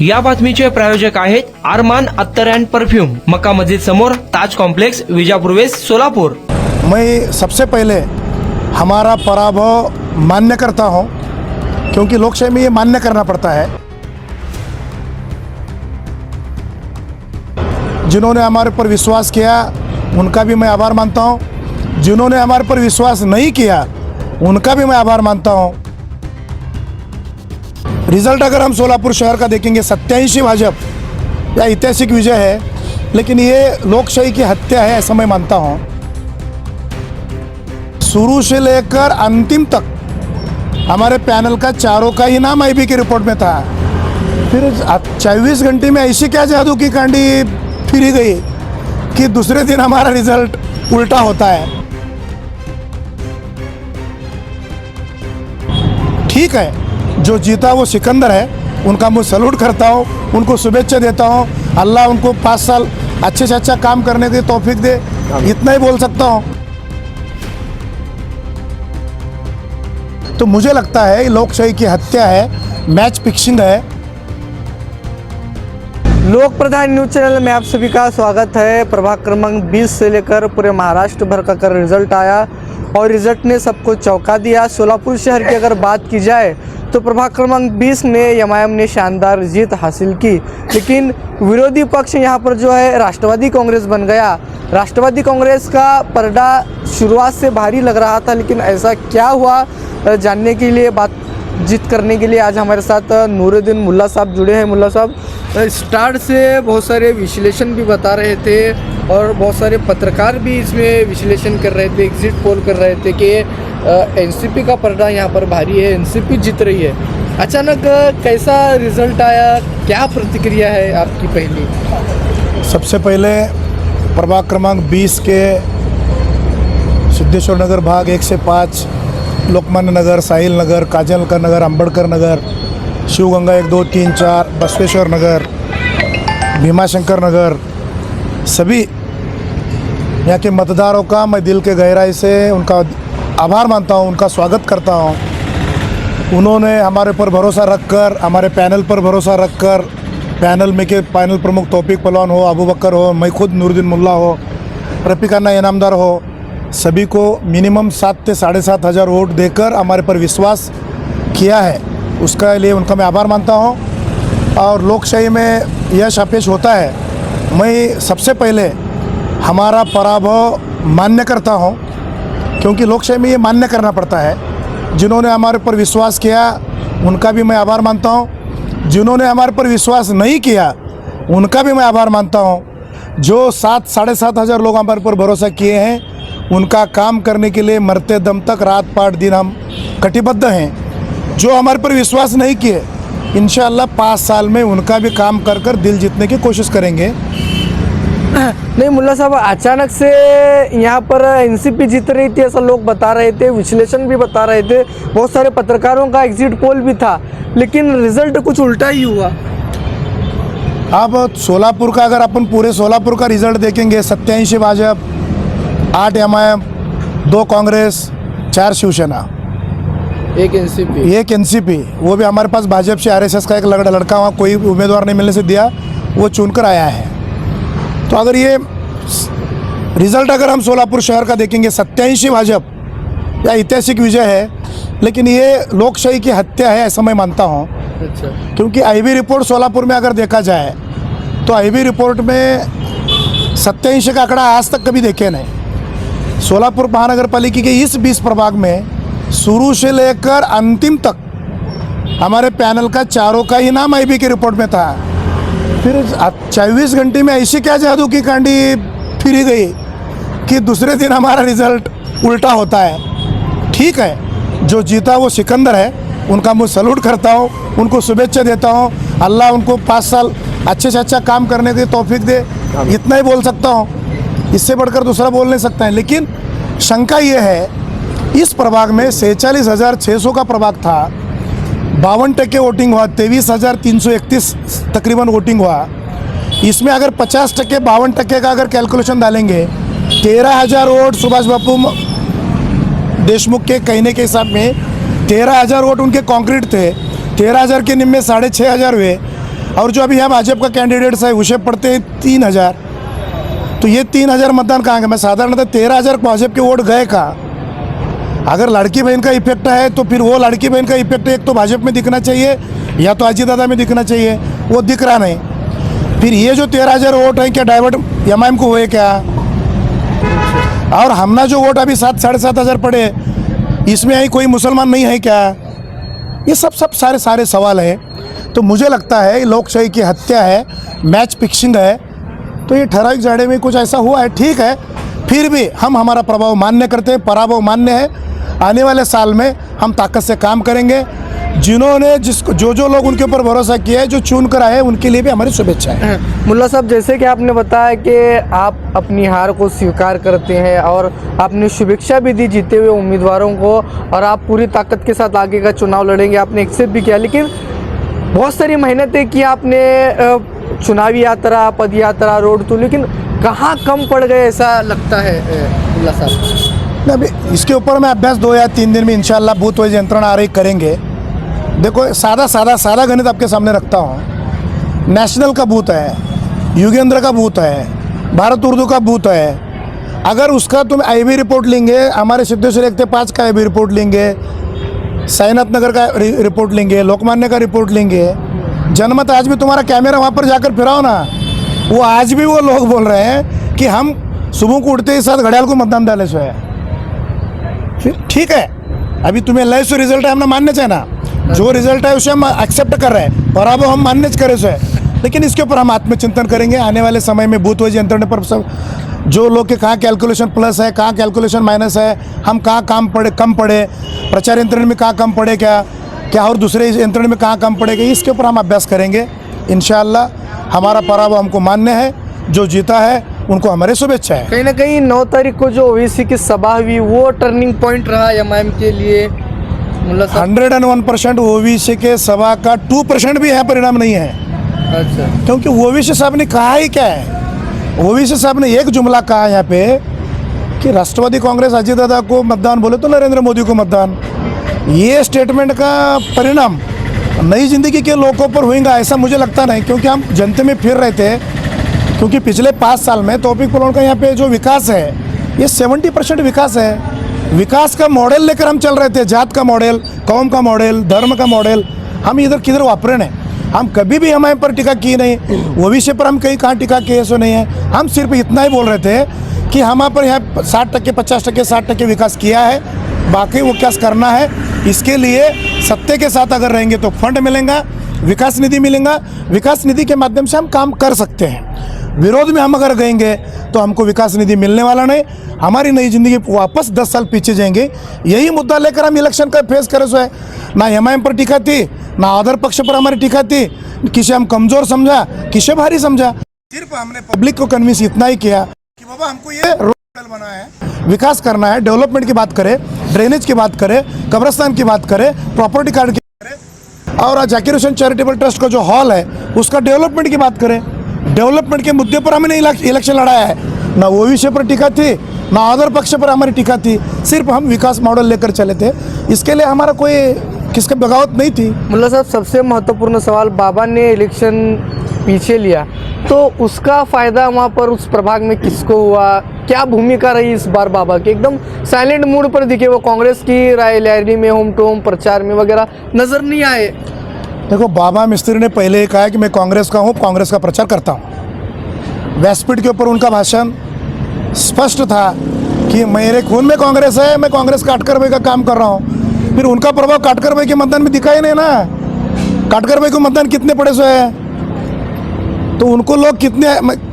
या बातमीचे प्रायोजक आहेत अरमान अत्तर अँड परफ्यूम, मक्का मस्जिद समोर, ताज कॉम्प्लेक्स, विजापूर वेस्ट, सोलापुर। मैं सबसे पहले हमारा पराभव मान्य करता हूं, क्योंकि लोकशाही में ये मान्य करना पड़ता है। जिन्होंने हमारे पर विश्वास किया उनका भी मैं आभार मानता हूं, जिन्होंने हमारे पर विश्वास नहीं किया उनका भी मैं आभार मानता हूं। रिजल्ट अगर हम सोलापुर शहर का देखेंगे 87 भाजप या ऐतिहासिक विजय है, लेकिन ये लोकशाही की हत्या है ऐसा मैं मानता हूं। शुरू से लेकर अंतिम तक हमारे पैनल का चारों का ही नाम आईबी की रिपोर्ट में था। फिर 24 घंटे में ऐसी क्या जादू की कांडी फिरी गई कि दूसरे दिन हमारा रिजल्ट उल्टा होता है। ठीक है, जो जीता वो सिकंदर है, उनका मैं सैल्यूट करता हूँ, उनको शुभेच्छा देता हूँ। अल्लाह उनको 5 साल अच्छे से अच्छा काम करने की तौफीक दे, इतना ही बोल सकता हूँ। तो मुझे लगता है लोकशाही की हत्या है, मैच फिक्सिंग है। लोक प्रधान न्यूज चैनल में आप सभी का स्वागत है। प्रभाग क्रमांक 20 से लेकर पूरे महाराष्ट्र भर का रिजल्ट आया और रिजल्ट ने सबको चौंका दिया। सोलापुर शहर की अगर बात की जाए तो प्रभाग क्रमांक 20 में एमआईएम ने शानदार जीत हासिल की, लेकिन विरोधी पक्ष यहाँ पर जो है राष्ट्रवादी कांग्रेस बन गया। राष्ट्रवादी कांग्रेस का पर्दा शुरुआत से भारी लग रहा था, लेकिन ऐसा क्या हुआ जानने के लिए, बातचीत करने के लिए आज हमारे साथ नूरुद्दीन मुल्ला साहब जुड़े हैं। मुल्ला साहब, स्टार्ट से बहुत सारे विश्लेषण भी बता रहे थे और बहुत सारे पत्रकार भी इसमें विश्लेषण कर रहे थे, एग्जिट पोल कर रहे थे कि एनसीपी का पर्दा यहाँ पर भारी है, एनसीपी जीत रही है। अचानक कैसा रिजल्ट आया, क्या प्रतिक्रिया है आपकी पहली? सबसे पहले प्रभाग क्रमांक 20 के सिद्धेश्वर नगर भाग 1 से 5, लोकमान्य नगर, साहिल नगर, काजलकर नगर, अंबेडकर नगर, शिवगंगा 1, 2, 3, 4, बसवेश्वर नगर, भीमाशंकर नगर, सभी यहाँ के मतदारों का मैं दिल के गहराई से उनका आभार मानता हूँ, उनका स्वागत करता हूँ। उन्होंने हमारे पर भरोसा रखकर, हमारे पैनल पर भरोसा रखकर, पैनल में के पैनल प्रमुख तौफीक पहलवान हो, अबू बकर हो, मैं खुद नूरुद्दीन मुल्ला हो, रफ़ीक अन्ना इनामदार हो, सभी को मिनिमम 7 से 7.5 हज़ार वोट देकर हमारे पर विश्वास किया है, उसका लिए उनका मैं आभार मानता हूँ। और लोकशाही में यश अपेश होता है। मैं सबसे पहले हमारा पराभव मान्य करता हूँ, क्योंकि लोकशाही में ये मान्य करना पड़ता है। जिन्होंने हमारे पर विश्वास किया उनका भी मैं आभार मानता हूँ, जिन्होंने हमारे पर विश्वास नहीं किया उनका भी मैं आभार मानता हूँ। जो 7 साढ़े 7 हज़ार लोग हमारे पर भरोसा किए हैं, उनका काम करने के लिए मरते दम तक रात पाट दिन हम कटिबद्ध हैं। जो हमारे पर विश्वास नहीं किए, इंशाअल्लाह 5 साल में उनका भी काम कर दिल जीतने की कोशिश करेंगे। नहीं मुल्ला साहब, अचानक से यहाँ पर एनसीपी जीत रही थी ऐसा लोग बता रहे थे, विश्लेषण भी बता रहे थे, बहुत सारे पत्रकारों का एग्जिट पोल भी था, लेकिन रिजल्ट कुछ उल्टा ही हुआ। अब सोलापुर का अगर अपन पूरे सोलापुर का रिजल्ट देखेंगे 87 भाजप, 8 एमआईएम, 2 कांग्रेस, 4 शिवसेना, 1 एनसीपी, वो भी हमारे पास भाजपा से आरएसएस का एक लड़का वहाँ कोई उम्मीदवार नहीं मिलने से दिया, वो चुनकर आया है। तो अगर ये रिजल्ट अगर हम सोलापुर शहर का देखेंगे 87 भाजप या ऐतिहासिक विजय है, लेकिन ये लोकशाही की हत्या है ऐसा मैं मानता हूँ। अच्छा। क्योंकि आईबी रिपोर्ट सोलापुर में अगर देखा जाए तो आईबी रिपोर्ट में 87 का आंकड़ा आज तक कभी देखे नहीं। सोलापुर महानगर पालिका के इस 20 प्रभाग में शुरू से लेकर अंतिम तक हमारे पैनल का चारों का ही नाम आईबी की रिपोर्ट में था। फिर 24 घंटे में ऐसी क्या जादू की कांडी फिरी गई कि दूसरे दिन हमारा रिजल्ट उल्टा होता है। ठीक है, जो जीता वो सिकंदर है, उनका मैं सैल्यूट करता हूँ, उनको शुभेच्छा देता हूँ। अल्लाह उनको 5 साल अच्छे से अच्छा काम करने की तौफीक दे, इतना ही बोल सकता हूँ, इससे बढ़कर दूसरा बोल नहीं सकता है। लेकिन शंका ये है, इस प्रभाग में 46,600 का प्रभाग था, 52% वोटिंग हुआ, 23,331 तकरीबन वोटिंग हुआ। इसमें अगर 50% 52% का अगर कैलकुलेशन डालेंगे, 13,000 वोट सुभाष बापू देशमुख के कहने के हिसाब में 13,000 वोट उनके कॉन्क्रीट थे, 13,000 के निम्न 6,500 हुए और जो अभी यहाँ भाजपा का कैंडिडेट्स है उसे पड़ते हैं 3,000। तो ये 3,000 मतदान कहाँ गए? मैं साधारणतः 13,000 भाजपा के वोट गए कहाँ? अगर लड़की बहन का इफेक्ट है तो फिर वो लड़की बहन का इफेक्ट एक तो भाजपा में दिखना चाहिए या तो अजीत दादा में दिखना चाहिए, वो दिख रहा नहीं। फिर ये जो 13,000 वोट है क्या डाइवर्ट एमआईएम को हुए क्या? और हमने जो वोट अभी 7,000-7,500 पड़े, इसमें आई कोई मुसलमान नहीं है क्या? ये सब सारे सवाल हैं। तो मुझे लगता है लोकशाही की हत्या है, मैच फिक्सिंग है। तो ये ठराविक जाड़े में कुछ ऐसा हुआ है, ठीक है। फिर भी हम हमारा प्रभाव मान्य करते हैं, पराभव मान्य है। आने वाले साल में हम ताकत से काम करेंगे। जिन्होंने जो लोग उनके ऊपर भरोसा किया है, जो चुन कर आए, उनके लिए भी हमारी शुभेच्छाएं। मुल्ला साहब, जैसे कि आपने बताया कि आप अपनी हार को स्वीकार करते हैं और आपने शुभेच्छा भी दी जीते हुए उम्मीदवारों को, और आप पूरी ताकत के साथ आगे का चुनाव लड़ेंगे, आपने एक्सेप्ट भी किया। लेकिन बहुत सारी मेहनतें की आपने, चुनावी यात्रा, पद यात्रा, रोड टू, लेकिन कहाँ कम पड़ गए ऐसा लगता है मुल्ला साहब? अभी इसके ऊपर मैं अभ्यास 2 या 3 दिन में इंशाल्लाह बूथ वाइज यंत्रणा आ रही करेंगे। देखो सादा गणित आपके सामने रखता हूँ। नेशनल का बूथ है, युगेंद्र का बूथ है, भारत उर्दू का बूथ है। अगर उसका तुम आईबी रिपोर्ट लेंगे, हमारे सिद्धेश्वर 1-5 का आईबी रिपोर्ट लेंगे, साईनाथ नगर का रिपोर्ट लेंगे, लोकमान्य का रिपोर्ट लेंगे, जनमत आज भी तुम्हारा कैमरा वहाँ पर जाकर फिराओ ना, वो आज भी वो लोग बोल रहे हैं कि हम सुबह को उठते ही साथ घड़ियाल को मतदान डाले सो है। फिर ठीक है, अभी तुम्हें लाइव से रिजल्ट है, हमने मानने चाहिए ना। जो रिजल्ट है उसे हम एक्सेप्ट कर रहे हैं, और अब हम मानने करे सो है। लेकिन इसके ऊपर हम आत्मचिंतन करेंगे आने वाले समय में। बूथ वाइज यंत्रणा पर सब जो लोग के कहाँ कैलकुलेशन प्लस है, कहाँ कैलकुलेशन माइनस है, हम कहाँ कम पड़े, प्रचार यंत्रण में कहाँ कम पड़े, क्या और दूसरे यंत्रण में कहाँ कम पड़ेगा, इसके ऊपर हम अभ्यास करेंगे। इंशाअल्लाह हमारा पराभव हमको मान्य है, जो जीता है उनको हमारे शुभेच्छा है। कहीं ना कहीं 9 तारीख को जो ओवीसी की सभा हुई, वो टर्निंग पॉइंट रहा एमआईएम के लिए मुल्ला साहब? 101% ओवीसी के सभा का 2% भी यहाँ परिणाम नहीं है। अच्छा, क्योंकि ओवीसी साहब ने कहा ही क्या है? ओवीसी साहब ने एक जुमला कहा यहाँ पे कि राष्ट्रवादी कांग्रेस अजीत दादा को मतदान बोले तो नरेंद्र मोदी को मतदान। ये स्टेटमेंट का परिणाम नई जिंदगी के लोगों पर होगा ऐसा मुझे लगता नहीं, क्योंकि हम जनता में फिर रहे थे। क्योंकि पिछले 5 साल में तौफीक पलोन का यहाँ पे जो विकास है, ये 70% विकास है। विकास का मॉडल लेकर हम चल रहे थे, जात का मॉडल, कौम का मॉडल, धर्म का मॉडल। हम इधर किधर वापरे नहीं, हम कभी भी हमारे पर टीका की नहीं, वो विषय पर हम कहीं कहाँ टीका किए सो नहीं है। हम सिर्फ इतना ही बोल रहे थे कि हमारे पर यहाँ 60%, 50%, 60% विकास किया है, बाकी विकास करना है। इसके लिए सत्य के साथ अगर रहेंगे तो फंड मिलेगा, विकास निधि मिलेगा, विकास निधि के माध्यम से हम काम कर सकते हैं। विरोध में हम अगर गएंगे तो हमको विकास निधि मिलने वाला नहीं, हमारी नई जिंदगी वापस 10 साल पीछे जाएंगे। यही मुद्दा लेकर हम इलेक्शन का फेस करे सो है। ना एमआईएम पर टीका थी, ना अदर पक्ष पर हमारी टीका थी, किसे हम कमज़ोर समझा, किसे भारी समझा। सिर्फ हमने पब्लिक को कन्विंस इतना ही किया कि बाबा हमको ये रोड बना है, विकास करना है, डेवलपमेंट की बात करें, ड्रेनेज की बात करें, कब्रस्तान की बात करें, प्रॉपर्टी कार्ड की बात करें, और जाकिर हुसैन चैरिटेबल ट्रस्ट का जो हॉल है उसका डेवलपमेंट की बात करें। डेवलपमेंट के मुद्दे पर हमने इलेक्शन लड़ाया है, ना वो विषय पर टीका थी, ना अदर पक्ष पर हमारी टीका थी। सिर्फ हम विकास मॉडल लेकर चले थे, इसके लिए हमारा कोई किसका बगावत नहीं थी। मुल्ला साहब, सबसे महत्वपूर्ण सवाल, बाबा ने इलेक्शन पीछे लिया तो उसका फ़ायदा वहाँ पर उस प्रभाग में किसको हुआ? क्या भूमिका रही इस बार बाबा की? एकदम साइलेंट मूड पर दिखे, वो कांग्रेस की रैली में, होम टू होम प्रचार में वगैरह नज़र नहीं आए। देखो, बाबा मिस्त्री ने पहले ही कहा कि मैं कांग्रेस का हूँ, कांग्रेस का प्रचार करता हूँ। व्यासपीठ के ऊपर उनका भाषण स्पष्ट था कि मेरे खून में कांग्रेस है, मैं कांग्रेस काटकर भाई का काम कर रहा हूँ। फिर उनका प्रभाव काटकर भाई के मतदान में दिखाई नहीं ना। काटकर भाई को मतदान कितने पड़े सो है, तो उनको लोग कितने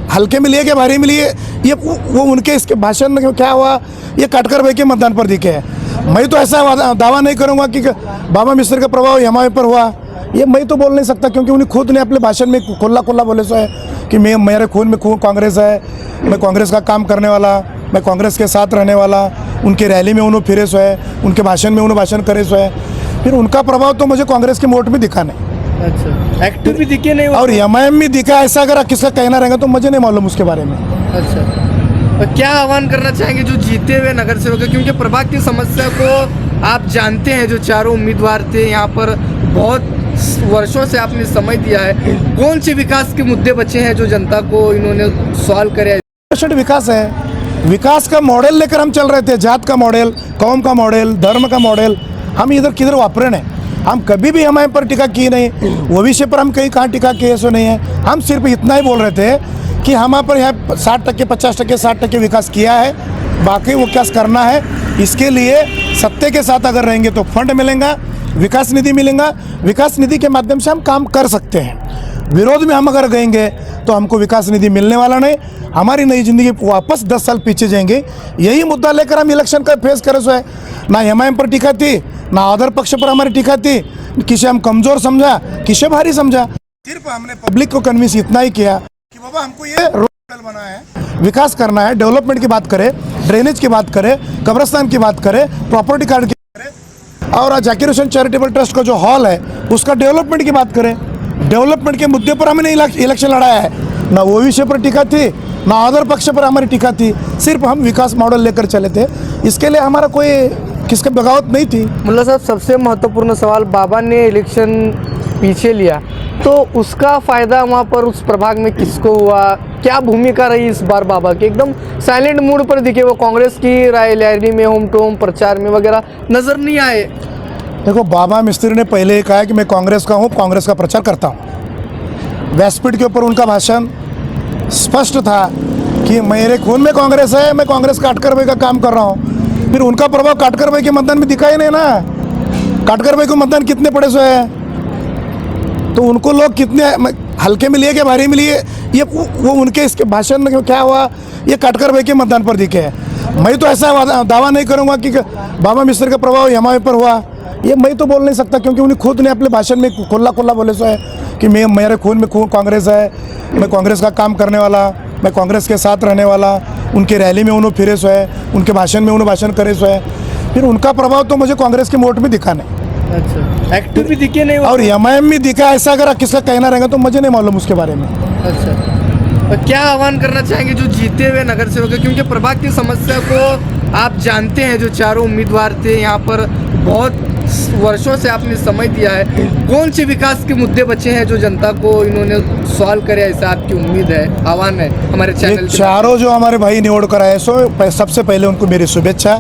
हल्के में लिए कि भारी में लिए, ये वो उनके इसके भाषण में क्या हुआ, ये काटकर भाई के मतदान पर दिखे। मैं तो ऐसा दावा नहीं करूँगा कि बाबा मिस्त्री का प्रभाव हमारे पर हुआ, ये मैं तो बोल नहीं सकता, क्योंकि उन्हें खुद ने अपने भाषण में खुला बोले सो है कि मेरे खून में कांग्रेस है, मैं कांग्रेस का काम करने वाला, मैं कांग्रेस के साथ रहने वाला। उनके रैली में उन्होंने फिरे सो है, उनके भाषण में उन्होंने भाषण करे सो है। फिर उनका प्रभाव तो मुझे कांग्रेस के वोट में दिखा नहीं। अच्छा, एक्टिव भी दिखे नहीं और एमआईएम में दिखा, ऐसा अगर किसका कहना रहेगा तो मुझे नहीं मालूम उसके बारे में। अच्छा, तो क्या आह्वान करना चाहेंगे जो जीते हुए नगर सेवक हैं? क्योंकि प्रभाग की समस्या को आप जानते हैं, जो चारों उम्मीदवार थे यहाँ पर बहुत वर्षों से आपने समय दिया है, कौन से विकास के मुद्दे बचे हैं जो जनता को इन्होंने सॉल्व करे? विकास है, विकास का मॉडल लेकर हम चल रहे थे, जात का मॉडल, कौम का मॉडल, धर्म का मॉडल हम इधर किधर वापरे नहीं। हम कभी भी हमारे पर टीका की नहीं, वो विषय पर हम कहीं कहाँ टीका किए सो नहीं है। हम सिर्फ इतना ही बोल रहे थे कि हमारे पर यहाँ 60%, 50%, 60% विकास किया है, बाकी वो विकास करना है। इसके लिए सत्य के साथ अगर रहेंगे तो फंड मिलेगा, विकास निधि मिलेगा, विकास निधि के माध्यम से हम काम कर सकते हैं। विरोध में हम अगर गएंगे तो हमको विकास निधि मिलने वाला नहीं, हमारी नई जिंदगी वापस 10 साल पीछे जाएंगे। यही मुद्दा लेकर हम इलेक्शन का फेस करे सो है। ना एमआईएम पर टीका थी, ना अदर पक्ष पर हमारी टीका थी, किसे हम कमज़ोर समझा, किसे भारी समझा। सिर्फ हमने पब्लिक को कन्विंस इतना ही किया कि बाबा हमको ये रोड मॉडल बना है, विकास करना है, डेवलपमेंट की बात करें, ड्रेनेज की बात करें, कब्रिस्तान की बात करें, प्रॉपर्टी कार्ड की करें, और जाकिर हुसैन चैरिटेबल ट्रस्ट का जो हॉल है उसका डेवलपमेंट की बात करें। डेवलपमेंट के मुद्दे पर हमने इलेक्शन लड़ाया है, ना वो विषय पर टीका थी, ना अदर पक्ष पर हमारी टीका थी। सिर्फ हम विकास मॉडल लेकर चले थे, इसके लिए हमारा कोई किसका बगावत नहीं थी। मुल्ला साहब, सबसे महत्वपूर्ण सवाल, बाबा ने इलेक्शन पीछे लिया तो उसका फ़ायदा वहाँ पर उस प्रभाग में किसको हुआ? क्या भूमिका रही इस बार बाबा की? एकदम साइलेंट मूड पर दिखे, वो कांग्रेस की रैली में, होम टू होम प्रचार में वगैरह नज़र नहीं आए। देखो, बाबा मिस्त्री ने पहले ही कहा कि मैं कांग्रेस का हूँ, कांग्रेस का प्रचार करता हूँ। व्यासपीठ के ऊपर उनका भाषण स्पष्ट था कि मेरे खून में कांग्रेस है, मैं कांग्रेस काटकर भाई का काम कर रहा हूँ। फिर उनका प्रभाव काटकर भाई के मतदान में दिखा ही नहीं ना। काटकर भाई को मतदान कितने पड़े सो है, तो उनको लोग कितने हल्के में लिए कि भारी में लिए, ये वो उनके इसके भाषण में क्या हुआ, ये काटकर भाई के मतदान पर दिखे है। मैं तो ऐसा दावा नहीं करूँगा कि बाबा मिस्त्री का प्रभाव एमआईएम पर हुआ, ये मैं तो बोल नहीं सकता, क्योंकि उन्हें खुद ने अपने भाषण में खुला बोले सो है कि मेरे खून में कांग्रेस है, मैं कांग्रेस का काम करने वाला, मैं कांग्रेस के साथ रहने वाला। उनके रैली में उन्होंने फिरे सो है, उनके भाषण में उन्होंने भाषण करे सो है। फिर उनका प्रभाव तो मुझे कांग्रेस के वोट में दिखा नहीं। अच्छा, एक्टिव भी दिखे नहीं और एमआईएम में दिखा, ऐसा अगर किसका कहना रहेगा तो मुझे नहीं मालूम उसके बारे में। अच्छा, तो क्या आह्वान करना चाहेंगे जो जीते हुए नगर सेवक हैं? क्योंकि प्रभाग की समस्या को आप जानते हैं, जो चारों उम्मीदवार थे यहाँ पर, बहुत वर्षों से आपने समय दिया है, कौन से विकास के मुद्दे बचे हैं जो जनता को इन्होंने सॉल्व करे, ऐसा आपकी उम्मीद है, आह्वान है हमारे चैनल? चारों जो हमारे भाई निवड़ कर आए सो, सबसे पहले उनको मेरी शुभेच्छा।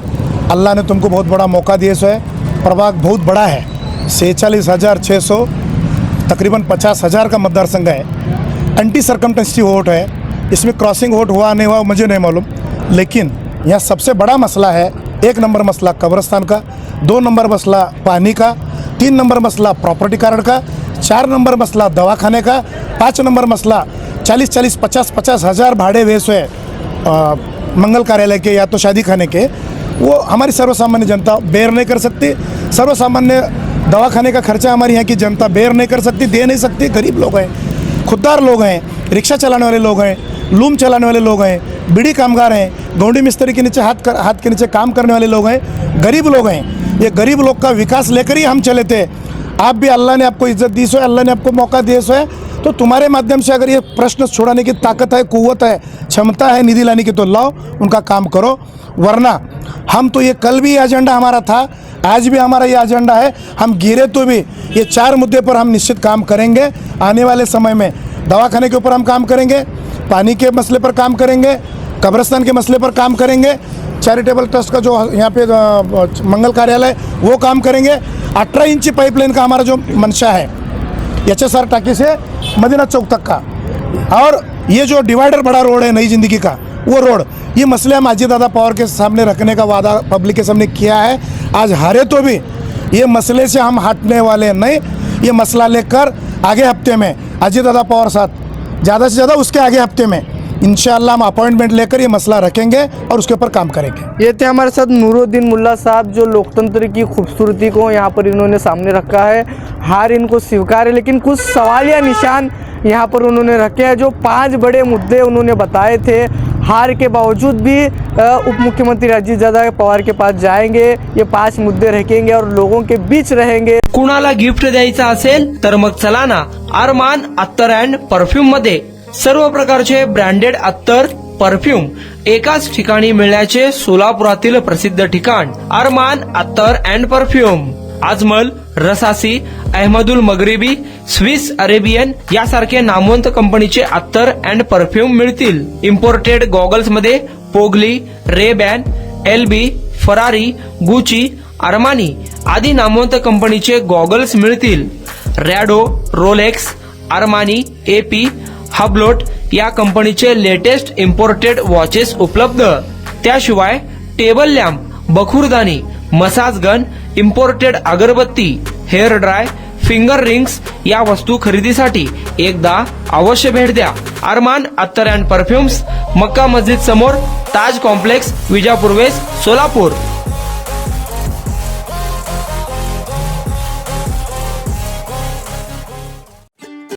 अल्लाह ने तुमको बहुत बड़ा मौका दिए सो है। प्रभाग बहुत बड़ा है, 46,600, तकरीबन 50,000 का मतदार संघ है। एंटी सरकमटेंसी वोट है, इसमें क्रॉसिंग वोट हुआ नहीं हुआ मुझे नहीं मालूम, लेकिन यहाँ सबसे बड़ा मसला है, 1 नंबर मसला कब्रिस्तान का, 2 नंबर मसला पानी का, 3 नंबर मसला प्रॉपर्टी कार्ड का, 4 नंबर मसला दवाखाने का, 5 नंबर मसला 40-40, 50-50 हज़ार भाड़े वेस है मंगल कार्यालय के या तो शादी खाने के, वो हमारी सर्वसामान्य जनता बेयर नहीं कर सकती। सर्वसामान्य दवाखाने का खर्चा हमारी यहाँ की जनता बेयर नहीं कर सकती, दे नहीं सकती। गरीब लोग हैं, खुददार लोग हैं, रिक्शा चलाने वाले लोग हैं, लूम चलाने वाले लोग हैं, बीड़ी कामगार हैं, गौंडी मिस्त्री के नीचे हाथ के नीचे काम करने वाले लोग हैं, गरीब लोग हैं। ये गरीब लोग का विकास लेकर ही हम चले थे। आप भी, अल्लाह ने आपको इज्जत दी सो है, अल्लाह ने आपको मौका दिए सो है, तो तुम्हारे माध्यम से अगर ये प्रश्न छुड़ाने की ताकत है, कुव्वत है, क्षमता है निधि लाने की, तो लाओ, उनका काम करो। वरना हम तो ये कल भी एजेंडा हमारा था, आज भी हमारा ये एजेंडा है, हम गिरे तो भी ये 4 मुद्दे पर हम निश्चित काम करेंगे। आने वाले समय में दवाखाने के ऊपर हम काम करेंगे, पानी के मसले पर काम करेंगे, कब्रिस्तान के मसले पर काम करेंगे, चैरिटेबल ट्रस्ट का जो यहाँ पे मंगल कार्यालय वो काम करेंगे। 18 इंची पाइपलाइन का हमारा जो मंशा है HSR टाकी से मदीना चौक तक का, और ये जो डिवाइडर बड़ा रोड है नई जिंदगी का, वो रोड, ये मसले हम अजीत दादा पवार के सामने रखने का वादा पब्लिक के सामने किया है। आज हारे तो भी ये मसले से हम हटने वाले नहीं। ये मसला लेकर आगे हफ्ते में अजीत दादा पवार साथ ज़्यादा से ज़्यादा उसके आगे हफ्ते में इंशाअल्लाह हम अपॉइंटमेंट लेकर ये मसला रखेंगे और उसके ऊपर काम करेंगे। ये थे हमारे साथ नूरुद्दीन मुल्ला साहब, जो लोकतंत्र की खूबसूरती को यहाँ पर इन्होंने सामने रखा है। हार इनको स्वीकार है, लेकिन कुछ सवाल या निशान यहाँ पर उन्होंने रखे हैं। जो 5 बड़े मुद्दे उन्होंने बताए थे, हार के बावजूद भी उप मुख्यमंत्री अजीत दादा पवार के पास जाएंगे, ये 5 मुद्दे रखेंगे और लोगों के बीच रहेंगे। कुणाला गिफ्ट द्यायचा असेल तर मग चला ना अरमान अत्तर अँड परफ्यूम मध्ये सर्व प्रकारचे ब्रँडेड अत्तर परफ्यूम एकाच ठिकाणी मिळण्याचे सोलापुरातील प्रसिद्ध ठिकाण Arman attar and perfume. Ajmal, Rasasi, Ahmed Al Maghribi, Swiss Arabian यासारखे नामवंत कंपनीचे अत्तर अँड परफ्यूम मिळतील. इम्पोर्टेड गॉगल्स मध्ये पोगली, रेबॅन, एलबी, फरारी, गुची, अरमानी आदी नामवंत कंपनीचे गॉगल्स मिळतील. Rado, Rolex, Armani, AP, Hublot या कंपनीचे लेटेस्ट इम्पोर्टेड वॉचेस उपलब्ध. त्याशिवाय टेबल लॅम्प, बखुरदानी, मसाज गन, इम्पोर्टेड अगरबत्ती, हेअर ड्राय, फिंगर रिंग्स या वस्तू खरेदीसाठी एकदा अवश्य भेट द्या. अरमान अत्तर अँड परफ्युम्स, मक्का मस्जिद समोर, ताज कॉम्प्लेक्स, विजापूर वेस्ट, सोलापूर.